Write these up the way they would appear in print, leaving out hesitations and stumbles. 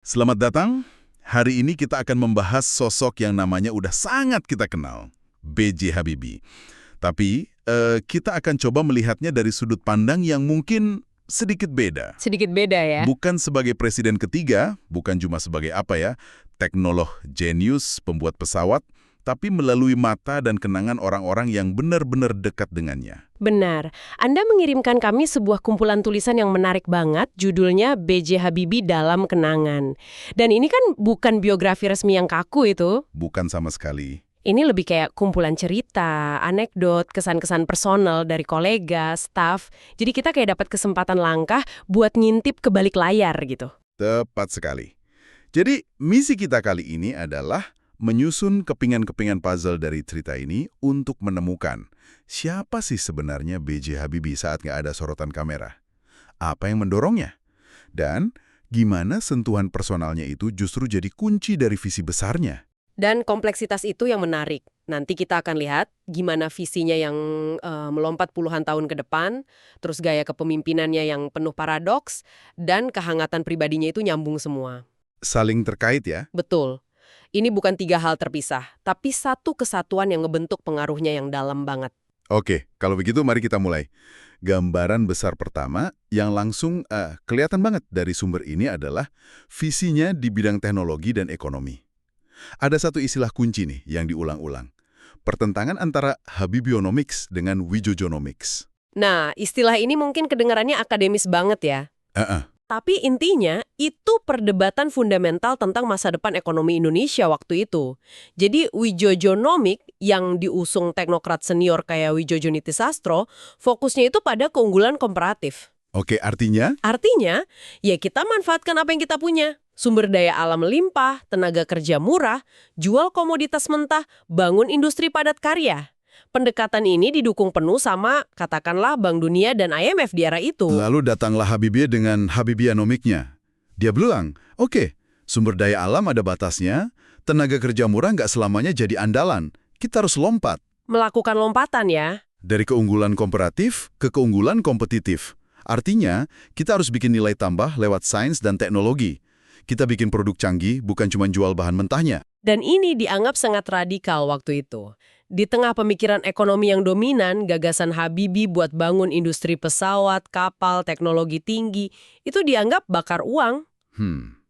Selamat datang. Hari ini kita akan membahas sosok yang namanya udah sangat kita kenal, B.J. Habibie. Tapi kita akan coba melihatnya dari sudut pandang yang mungkin sedikit beda. Sedikit beda ya. Bukan sebagai presiden ketiga, bukan cuma sebagai teknolog jenius, pembuat pesawat, tapi melalui mata dan kenangan orang-orang yang benar-benar dekat dengannya. Benar. Anda mengirimkan kami sebuah kumpulan tulisan yang menarik banget, judulnya B.J. Habibie dalam Kenangan. Dan ini kan bukan biografi resmi yang kaku itu. Bukan sama sekali. Ini lebih kayak kumpulan cerita, anekdot, kesan-kesan personal dari kolega, staf. Jadi kita kayak dapat kesempatan langkah buat ngintip ke balik layar gitu. Tepat sekali. Jadi misi kita kali ini adalah menyusun kepingan-kepingan puzzle dari cerita ini untuk menemukan siapa sih sebenarnya B.J. Habibie saat nggak ada sorotan kamera. Apa yang mendorongnya? Dan gimana sentuhan personalnya itu justru jadi kunci dari visi besarnya. Dan kompleksitas itu yang menarik. Nanti kita akan lihat gimana visinya yang melompat puluhan tahun ke depan, terus gaya kepemimpinannya yang penuh paradoks, dan kehangatan pribadinya itu nyambung semua. Saling terkait ya? Betul. Ini bukan tiga hal terpisah, tapi satu kesatuan yang ngebentuk pengaruhnya yang dalam banget. Oke, kalau begitu mari kita mulai. Gambaran besar pertama yang langsung kelihatan banget dari sumber ini adalah visinya di bidang teknologi dan ekonomi. Ada satu istilah kunci nih yang diulang-ulang. Pertentangan antara Habibionomics dengan Wijojonomics. Nah, istilah ini mungkin kedengarannya akademis banget ya. Tapi intinya, itu perdebatan fundamental tentang masa depan ekonomi Indonesia waktu itu. Jadi Wijojonomic yang diusung teknokrat senior kayak Wijojo Nitisastro, fokusnya itu pada keunggulan komparatif. Oke, artinya? Artinya, ya kita manfaatkan apa yang kita punya. Sumber daya alam melimpah, tenaga kerja murah, jual komoditas mentah, bangun industri padat karya. Pendekatan ini didukung penuh sama, katakanlah, Bank Dunia dan IMF di era itu. Lalu datanglah Habibie dengan Habibieanomicnya. Dia bilang, oke, sumber daya alam ada batasnya, tenaga kerja murah nggak selamanya jadi andalan. Kita harus lompat. Melakukan lompatan ya. Dari keunggulan komparatif ke keunggulan kompetitif. Artinya, kita harus bikin nilai tambah lewat sains dan teknologi. Kita bikin produk canggih, bukan cuma jual bahan mentahnya. Dan ini dianggap sangat radikal waktu itu. Di tengah pemikiran ekonomi yang dominan, gagasan Habibie buat bangun industri pesawat, kapal, teknologi tinggi, itu dianggap bakar uang.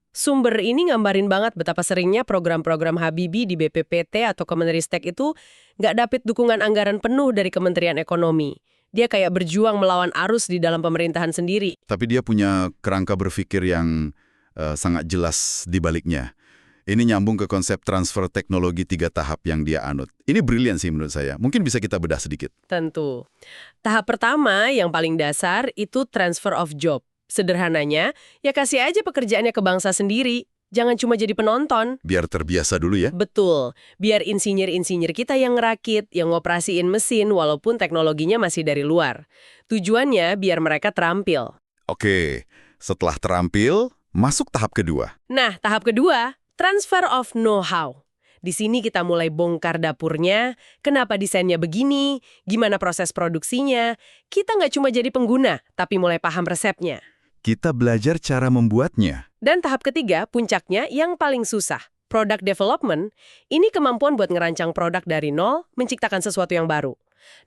Sumber ini ngambarin banget betapa seringnya program-program Habibie di BPPT atau Kemenristek itu nggak dapet dukungan anggaran penuh dari Kementerian Ekonomi. Dia kayak berjuang melawan arus di dalam pemerintahan sendiri. Tapi dia punya kerangka berpikir yang sangat jelas di baliknya. Ini nyambung ke konsep transfer teknologi 3 tahap yang dia anut. Ini brilian sih menurut saya. Mungkin bisa kita bedah sedikit. Tentu. Tahap pertama yang paling dasar itu transfer of job. Sederhananya, ya kasih aja pekerjaannya ke bangsa sendiri. Jangan cuma jadi penonton. Biar terbiasa dulu ya. Betul. Biar insinyur-insinyur kita yang ngerakit, yang ngoperasiin mesin walaupun teknologinya masih dari luar. Tujuannya biar mereka terampil. Oke, setelah terampil, masuk tahap kedua. Nah, tahap kedua, transfer of know-how. Di sini kita mulai bongkar dapurnya, kenapa desainnya begini, gimana proses produksinya. Kita nggak cuma jadi pengguna, tapi mulai paham resepnya. Kita belajar cara membuatnya. Dan tahap ketiga, puncaknya yang paling susah. Product development, ini kemampuan buat ngerancang produk dari nol, menciptakan sesuatu yang baru.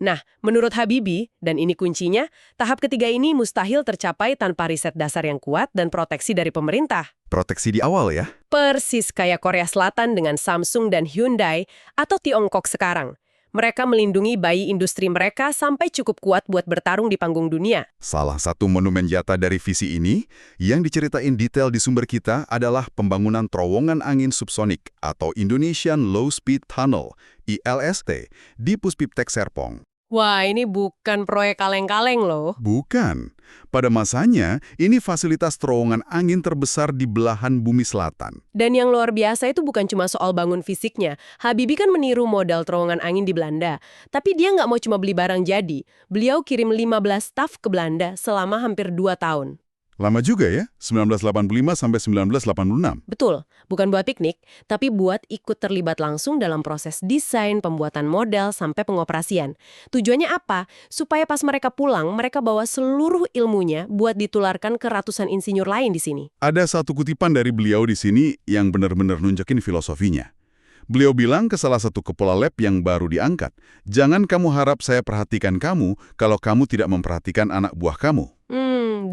Nah, menurut Habibie, dan ini kuncinya, tahap ketiga ini mustahil tercapai tanpa riset dasar yang kuat dan proteksi dari pemerintah. Proteksi di awal ya? Persis kayak Korea Selatan dengan Samsung dan Hyundai, atau Tiongkok sekarang. Mereka melindungi bayi industri mereka sampai cukup kuat buat bertarung di panggung dunia. Salah satu monumen nyata dari visi ini, yang diceritain detail di sumber kita adalah pembangunan terowongan angin subsonik atau Indonesian Low Speed Tunnel, ILST, di Puspiptek Serpong. Wah, ini bukan proyek kaleng-kaleng loh. Bukan. Pada masanya, ini fasilitas terowongan angin terbesar di belahan bumi selatan. Dan yang luar biasa itu bukan cuma soal bangun fisiknya. Habibie kan meniru modal terowongan angin di Belanda. Tapi dia nggak mau cuma beli barang jadi. Beliau kirim 15 staf ke Belanda selama hampir 2 tahun. Lama juga ya, 1985 sampai 1986. Betul, bukan buat piknik, tapi buat ikut terlibat langsung dalam proses desain, pembuatan model, sampai pengoperasian. Tujuannya apa? Supaya pas mereka pulang, mereka bawa seluruh ilmunya buat ditularkan ke ratusan insinyur lain di sini. Ada satu kutipan dari beliau di sini yang benar-benar nunjukin filosofinya. Beliau bilang ke salah satu kepala lab yang baru diangkat, "Jangan kamu harap saya perhatikan kamu kalau kamu tidak memperhatikan anak buah kamu."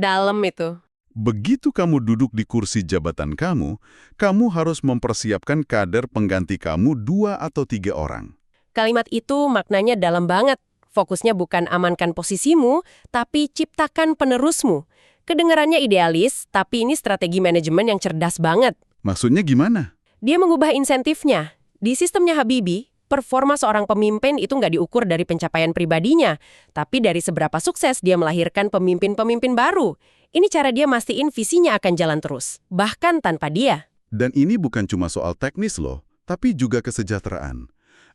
Dalam itu. Begitu kamu duduk di kursi jabatan kamu harus mempersiapkan kader pengganti kamu 2 atau 3 orang. Kalimat itu maknanya dalam banget. Fokusnya bukan amankan posisimu, tapi ciptakan penerusmu. Kedengarannya idealis, tapi ini strategi manajemen yang cerdas banget. Maksudnya gimana? Dia mengubah insentifnya. Di sistemnya Habibie, performa seorang pemimpin itu nggak diukur dari pencapaian pribadinya, tapi dari seberapa sukses dia melahirkan pemimpin-pemimpin baru. Ini cara dia mastiin visinya akan jalan terus, bahkan tanpa dia. Dan ini bukan cuma soal teknis loh, tapi juga kesejahteraan.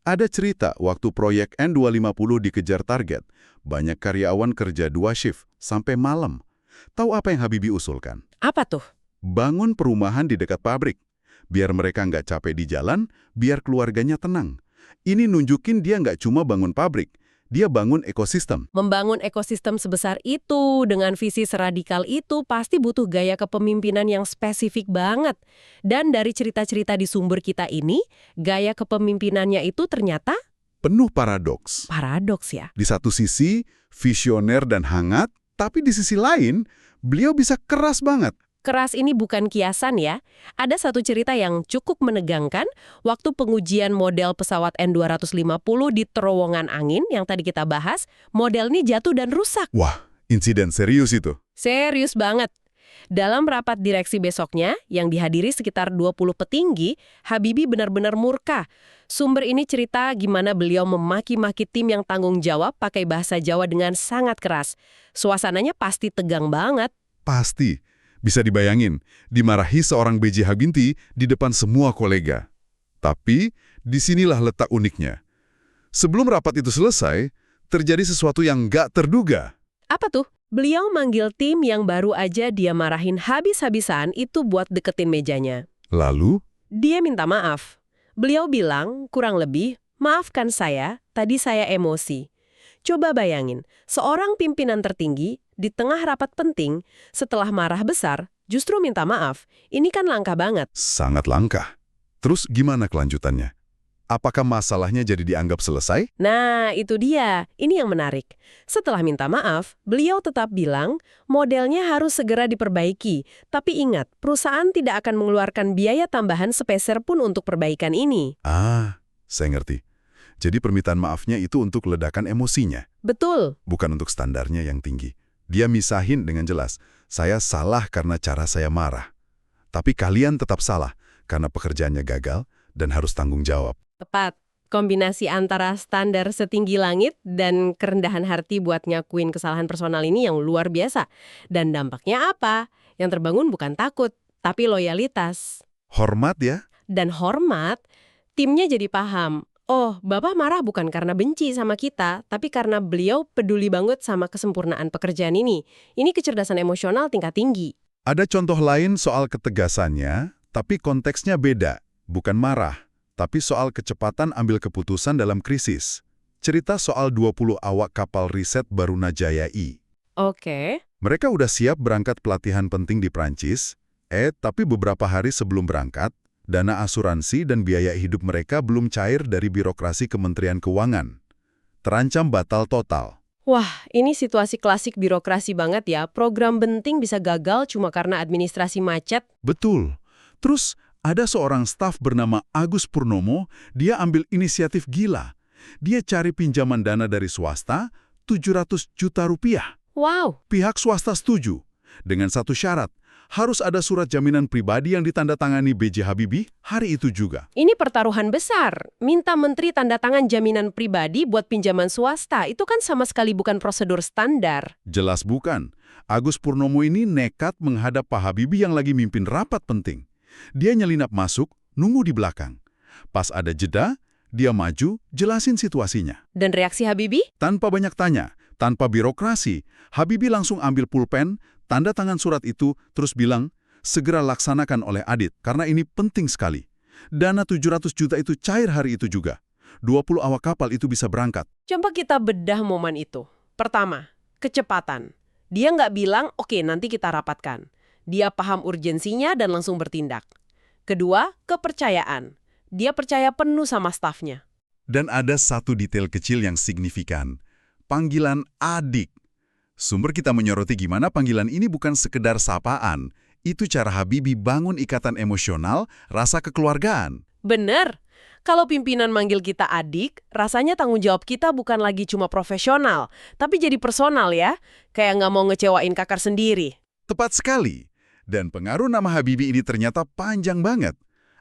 Ada cerita waktu proyek N250 dikejar target, banyak karyawan kerja 2 shift sampai malam. Tahu apa yang Habibie usulkan? Apa tuh? Bangun perumahan di dekat pabrik. Biar mereka nggak capek di jalan, biar keluarganya tenang. Ini nunjukin dia nggak cuma bangun pabrik, dia bangun ekosistem. Membangun ekosistem sebesar itu, dengan visi seradikal itu, pasti butuh gaya kepemimpinan yang spesifik banget. Dan dari cerita-cerita di sumber kita ini, gaya kepemimpinannya itu ternyata Penuh paradoks. paradoks ya. Di satu sisi, visioner dan hangat, tapi di sisi lain, beliau bisa keras banget. Keras ini bukan kiasan ya. Ada satu cerita yang cukup menegangkan waktu pengujian model pesawat N250 di terowongan angin yang tadi kita bahas, model ini jatuh dan rusak. Wah, insiden serius itu. Serius banget. Dalam rapat direksi besoknya, yang dihadiri sekitar 20 petinggi, Habibie benar-benar murka. Sumber ini cerita gimana beliau memaki-maki tim yang tanggung jawab pakai bahasa Jawa dengan sangat keras. Suasananya pasti tegang banget. Pasti. Bisa dibayangin, dimarahi seorang B.J. Habibie di depan semua kolega. Tapi, disinilah letak uniknya. Sebelum rapat itu selesai, terjadi sesuatu yang nggak terduga. Apa tuh? Beliau manggil tim yang baru aja dia marahin habis-habisan itu buat deketin mejanya. Lalu, Dia minta maaf. Beliau bilang, kurang lebih, maafkan saya, tadi saya emosi. Coba bayangin, seorang pimpinan tertinggi di tengah rapat penting, setelah marah besar, justru minta maaf. Ini kan langka banget. sangat langka. Terus gimana kelanjutannya? Apakah masalahnya jadi dianggap selesai? Nah, itu dia. Ini yang menarik. Setelah minta maaf, beliau tetap bilang modelnya harus segera diperbaiki. Tapi ingat, perusahaan tidak akan mengeluarkan biaya tambahan sepeser pun untuk perbaikan ini. Ah, saya ngerti. Jadi permintaan maafnya itu untuk ledakan emosinya, Betul. bukan untuk standarnya yang tinggi. Dia misahin dengan jelas, saya salah karena cara saya marah. Tapi kalian tetap salah karena pekerjaannya gagal dan harus tanggung jawab. Tepat. Kombinasi antara standar setinggi langit dan kerendahan hati buat ngakuin kesalahan personal ini yang luar biasa. Dan dampaknya apa? Yang terbangun bukan takut, tapi loyalitas. Hormat ya? Dan hormat, timnya jadi paham. Oh, Bapak marah bukan karena benci sama kita, tapi karena beliau peduli banget sama kesempurnaan pekerjaan ini. Ini kecerdasan emosional tingkat tinggi. Ada contoh lain soal ketegasannya, tapi konteksnya beda. Bukan marah, tapi soal kecepatan ambil keputusan dalam krisis. Cerita soal 20 awak kapal riset Barunajaya I. Oke. Mereka udah siap berangkat pelatihan penting di Prancis, tapi beberapa hari sebelum berangkat, dana asuransi dan biaya hidup mereka belum cair dari birokrasi Kementerian Keuangan. Terancam batal total. Wah, ini situasi klasik birokrasi banget ya. Program penting bisa gagal cuma karena administrasi macet. Betul. Terus ada seorang staf bernama Agus Purnomo, dia ambil inisiatif gila. Dia cari pinjaman dana dari swasta, 700 juta rupiah. Wow. Pihak swasta setuju. Dengan satu syarat, harus ada surat jaminan pribadi yang ditandatangani B.J. Habibie hari itu juga. Ini pertaruhan besar. Minta menteri tanda tangan jaminan pribadi buat pinjaman swasta. Itu kan sama sekali bukan prosedur standar. Jelas bukan. Agus Purnomo ini nekat menghadap Pak Habibie yang lagi mimpin rapat penting. Dia nyelinap masuk, nunggu di belakang. Pas ada jeda, dia maju, jelasin situasinya. Dan reaksi Habibie? Tanpa banyak tanya, tanpa birokrasi, Habibie langsung ambil pulpen, Tanda tangan surat itu terus bilang, segera laksanakan oleh Adit karena ini penting sekali. Dana 700 juta itu cair hari itu juga. 20 awak kapal itu bisa berangkat. Coba kita bedah momen itu. Pertama, kecepatan. Dia nggak bilang, oke nanti kita rapatkan. Dia paham urgensinya dan langsung bertindak. Kedua, kepercayaan. Dia percaya penuh sama stafnya. Dan ada satu detail kecil yang signifikan. Panggilan adik. Sumber kita menyoroti gimana panggilan ini bukan sekedar sapaan. Itu cara Habibie bangun ikatan emosional, rasa kekeluargaan. Bener. Kalau pimpinan manggil kita adik, rasanya tanggung jawab kita bukan lagi cuma profesional, tapi jadi personal ya. Kayak nggak mau ngecewain kakak sendiri. Tepat sekali. Dan pengaruh nama Habibie ini ternyata panjang banget.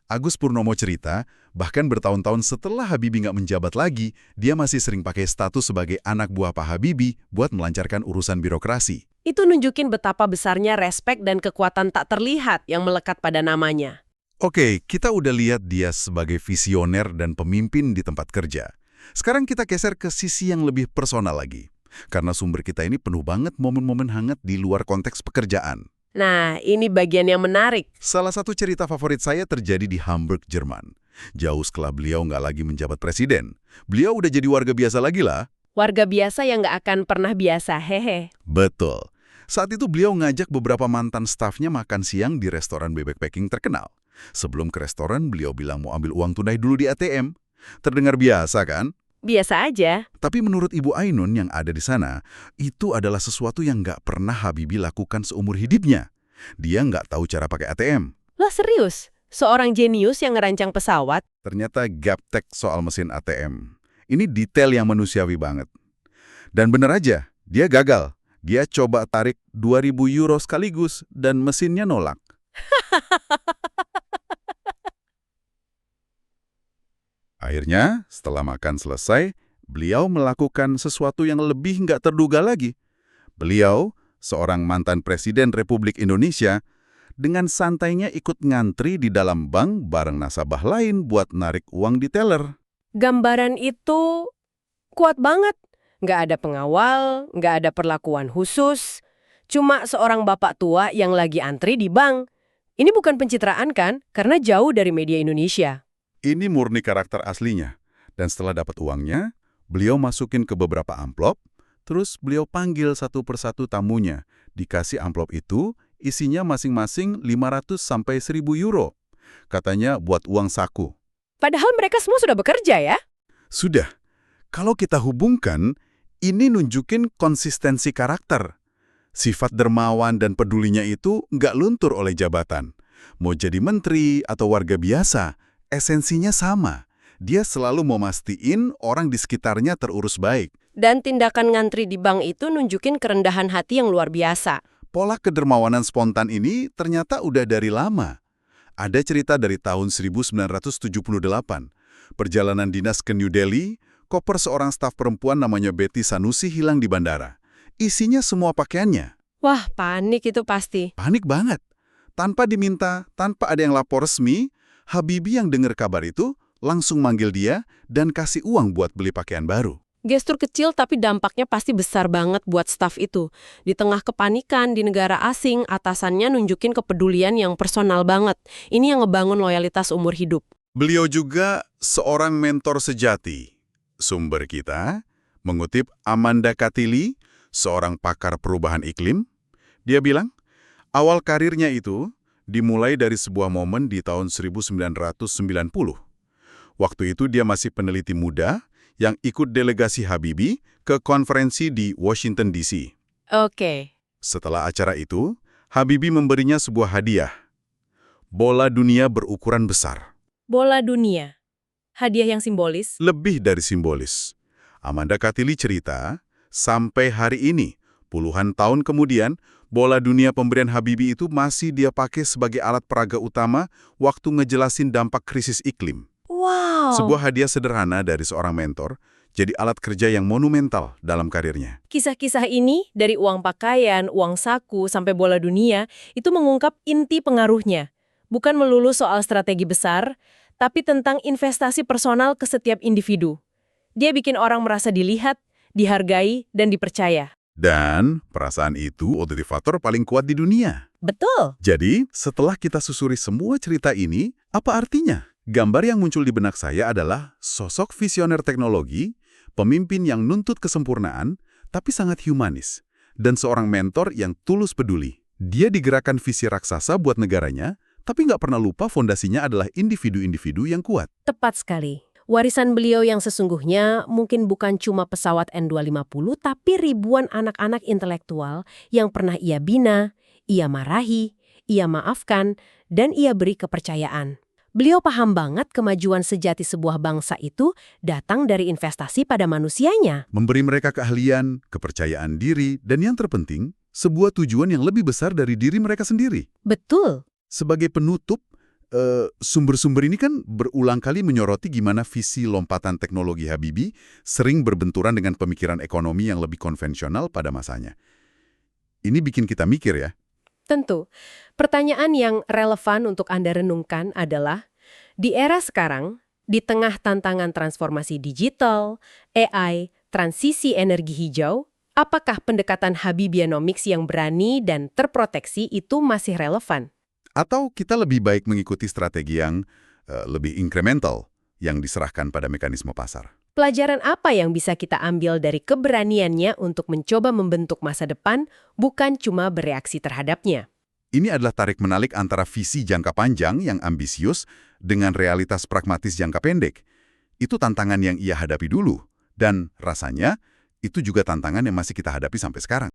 Agus Purnomo cerita, bahkan bertahun-tahun setelah Habibie nggak menjabat lagi, dia masih sering pakai status sebagai anak buah Pak Habibie buat melancarkan urusan birokrasi. Itu nunjukin betapa besarnya respek dan kekuatan tak terlihat yang melekat pada namanya. Oke, kita udah lihat dia sebagai visioner dan pemimpin di tempat kerja. Sekarang kita geser ke sisi yang lebih personal lagi. Karena sumber kita ini penuh banget momen-momen hangat di luar konteks pekerjaan. Nah, ini bagian yang menarik. Salah satu cerita favorit saya terjadi di Hamburg, Jerman. Jauh setelah beliau nggak lagi menjabat presiden. Beliau udah jadi warga biasa lagi lah. Warga biasa yang nggak akan pernah biasa, hehe. Betul. Saat itu beliau ngajak beberapa mantan stafnya makan siang di restoran backpacking terkenal. Sebelum ke restoran, beliau bilang mau ambil uang tunai dulu di ATM. Terdengar biasa kan? Biasa aja. Tapi menurut Ibu Ainun yang ada di sana, itu adalah sesuatu yang nggak pernah Habibie lakukan seumur hidupnya. Dia nggak tahu cara pakai ATM. Lah serius? Seorang jenius yang ngerancang pesawat? Ternyata gaptek soal mesin ATM. Ini detail yang manusiawi banget. Dan bener aja, dia gagal. Dia coba tarik 2.000 euro sekaligus dan mesinnya nolak. Akhirnya, setelah makan selesai, beliau melakukan sesuatu yang lebih nggak terduga lagi. Beliau, seorang mantan Presiden Republik Indonesia, dengan santainya ikut ngantri di dalam bank bareng nasabah lain buat narik uang di teller. Gambaran itu kuat banget. Nggak ada pengawal, nggak ada perlakuan khusus. Cuma seorang bapak tua yang lagi antri di bank. Ini bukan pencitraan kan? Karena jauh dari media Indonesia. Ini murni karakter aslinya. Dan setelah dapat uangnya, beliau masukin ke beberapa amplop, terus beliau panggil satu persatu tamunya. Dikasih amplop itu, isinya masing-masing 500 sampai 1.000 euro. Katanya buat uang saku. Padahal mereka semua sudah bekerja ya? Sudah. Kalau kita hubungkan, ini nunjukin konsistensi karakter. Sifat dermawan dan pedulinya itu nggak luntur oleh jabatan. Mau jadi menteri atau warga biasa, esensinya sama. Dia selalu mau mastiin orang di sekitarnya terurus baik. Dan tindakan ngantri di bank itu nunjukin kerendahan hati yang luar biasa. Pola kedermawanan spontan ini ternyata udah dari lama. Ada cerita dari tahun 1978. Perjalanan dinas ke New Delhi, koper seorang staf perempuan namanya Betty Sanusi hilang di bandara. Isinya semua pakaiannya. Wah, panik itu pasti. Panik banget. Tanpa diminta, tanpa ada yang lapor resmi, Habibie yang dengar kabar itu langsung manggil dia dan kasih uang buat beli pakaian baru. Gestur kecil tapi dampaknya pasti besar banget buat staf itu. Di tengah kepanikan di negara asing, atasannya nunjukin kepedulian yang personal banget. Ini yang ngebangun loyalitas umur hidup. Beliau juga seorang mentor sejati. Sumber kita mengutip Amanda Katili, seorang pakar perubahan iklim. Dia bilang, awal karirnya itu dimulai dari sebuah momen di tahun 1990. Waktu itu dia masih peneliti muda yang ikut delegasi Habibie ke konferensi di Washington DC. Oke. Setelah acara itu, Habibie memberinya sebuah hadiah. Bola dunia berukuran besar. Bola dunia. Hadiah yang simbolis. Lebih dari simbolis. Amanda Katili cerita, sampai hari ini, puluhan tahun kemudian, bola dunia pemberian Habibie itu masih dia pakai sebagai alat peraga utama waktu ngejelasin dampak krisis iklim. Wow. Sebuah hadiah sederhana dari seorang mentor, jadi alat kerja yang monumental dalam karirnya. Kisah-kisah ini, dari uang pakaian, uang saku, sampai bola dunia, itu mengungkap inti pengaruhnya. Bukan melulu soal strategi besar, tapi tentang investasi personal ke setiap individu. Dia bikin orang merasa dilihat, dihargai, dan dipercaya. Dan perasaan itu motivator paling kuat di dunia. Betul. Jadi, setelah kita susuri semua cerita ini, apa artinya? Gambar yang muncul di benak saya adalah sosok visioner teknologi, pemimpin yang nuntut kesempurnaan, tapi sangat humanis, dan seorang mentor yang tulus peduli. Dia digerakkan visi raksasa buat negaranya, tapi nggak pernah lupa fondasinya adalah individu-individu yang kuat. Tepat sekali. Warisan beliau yang sesungguhnya mungkin bukan cuma pesawat N250, tapi ribuan anak-anak intelektual yang pernah ia bina, ia marahi, ia maafkan, dan ia beri kepercayaan. Beliau paham banget kemajuan sejati sebuah bangsa itu datang dari investasi pada manusianya. Memberi mereka keahlian, kepercayaan diri, dan yang terpenting, sebuah tujuan yang lebih besar dari diri mereka sendiri. Betul. Sebagai penutup, sumber-sumber ini kan berulang kali menyoroti gimana visi lompatan teknologi Habibie sering berbenturan dengan pemikiran ekonomi yang lebih konvensional pada masanya. Ini bikin kita mikir ya. Tentu. Pertanyaan yang relevan untuk Anda renungkan adalah, di era sekarang, di tengah tantangan transformasi digital, AI, transisi energi hijau, apakah pendekatan Habibienomics yang berani dan terproteksi itu masih relevan? Atau kita lebih baik mengikuti strategi yang lebih incremental, yang diserahkan pada mekanisme pasar. Pelajaran apa yang bisa kita ambil dari keberaniannya untuk mencoba membentuk masa depan, bukan cuma bereaksi terhadapnya? Ini adalah tarik-menarik antara visi jangka panjang yang ambisius dengan realitas pragmatis jangka pendek. Itu tantangan yang ia hadapi dulu, dan rasanya itu juga tantangan yang masih kita hadapi sampai sekarang.